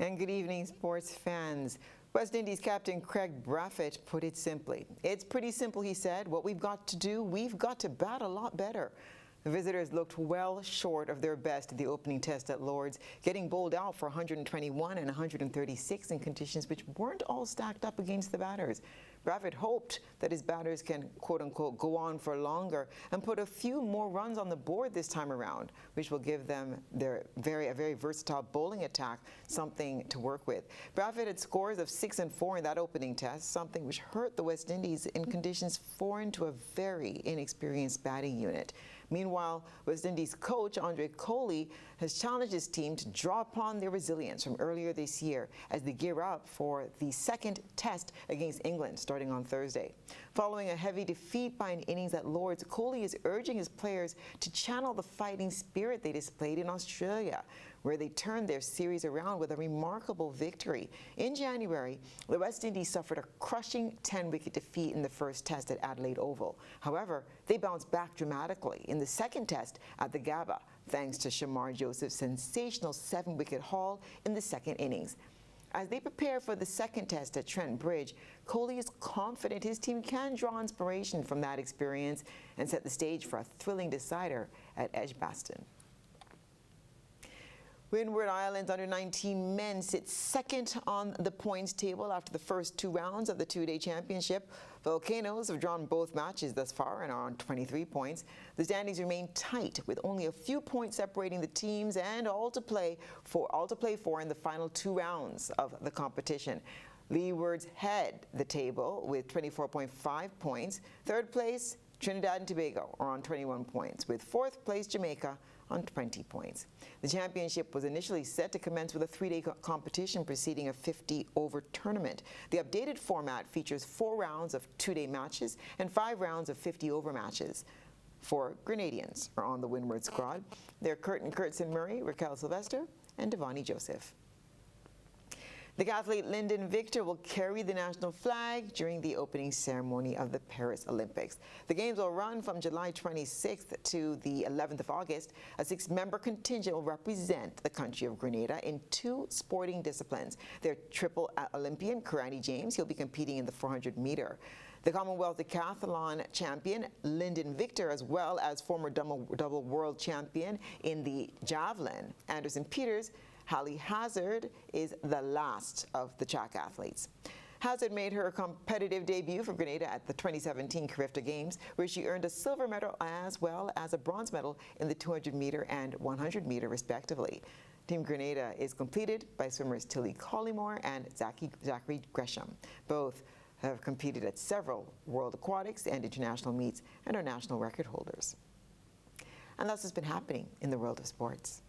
And good evening, sports fans. West Indies captain Craig Brathwaite put it simply. It's pretty simple, he said. What we've got to do, we've got to bat a lot better. The visitors looked well short of their best at the opening test at Lord's, getting bowled out for 121 and 136 in conditions which weren't all stacked up against the batters. Brathwaite hoped that his batters can, quote-unquote, go on for longer and put a few more runs on the board this time around, which will give them a very versatile bowling attack, something to work with. Brathwaite had scores of 6 and 4 in that opening test, something which hurt the West Indies in conditions foreign to a very inexperienced batting unit. Meanwhile, West Indies coach Andre Coley has challenged his team to draw upon their resilience from earlier this year as they gear up for the second test against England starting on Thursday. Following a heavy defeat by an innings at Lord's, Coley is urging his players to channel the fighting spirit they displayed in Australia, where they turned their series around with a remarkable victory. In January, the West Indies suffered a crushing 10-wicket defeat in the first test at Adelaide Oval. However, they bounced back dramatically in the second test at the Gabba, thanks to Shamar Joseph's sensational 7-wicket haul in the second innings. As they prepare for the second test at Trent Bridge, Coley is confident his team can draw inspiration from that experience and set the stage for a thrilling decider at Edgbaston. Windward Island's under-19 men sit second on the points table after the first 2 rounds of the two-day championship. Volcanoes have drawn both matches thus far and are on 23 points. The standings remain tight with only a few points separating the teams and all to play for in the final 2 rounds of the competition. Leewards head the table with 24.5 points. Third place, Trinidad and Tobago are on 21 points, with fourth place Jamaica on 20 points. The championship was initially set to commence with a 3-day competition preceding a 50-over tournament. The updated format features 4 rounds of 2-day matches and 5 rounds of 50-over matches. 4 Grenadians are on the Windward squad. They're Curtin Murray, Raquel Sylvester, and Devani Joseph. The athlete Lyndon Victor will carry the national flag during the opening ceremony of the Paris Olympics. The games will run from July 26th to the 11th of August. A 6-member contingent will represent the country of Grenada in 2 sporting disciplines. Their triple Olympian, Karani James, he'll be competing in the 400-meter. The Commonwealth Decathlon champion, Lyndon Victor, as well as former double world champion in the javelin, Anderson Peters, Hallie Hazard, is the last of the track athletes. Hazard made her competitive debut for Grenada at the 2017 Carifta Games, where she earned a silver medal as well as a bronze medal in the 200-meter and 100-meter respectively. Team Grenada is completed by swimmers Tilly Collymore and Zachary Gresham. Both have competed at several World Aquatics and international meets and are national record holders. And that's what's been happening in the world of sports.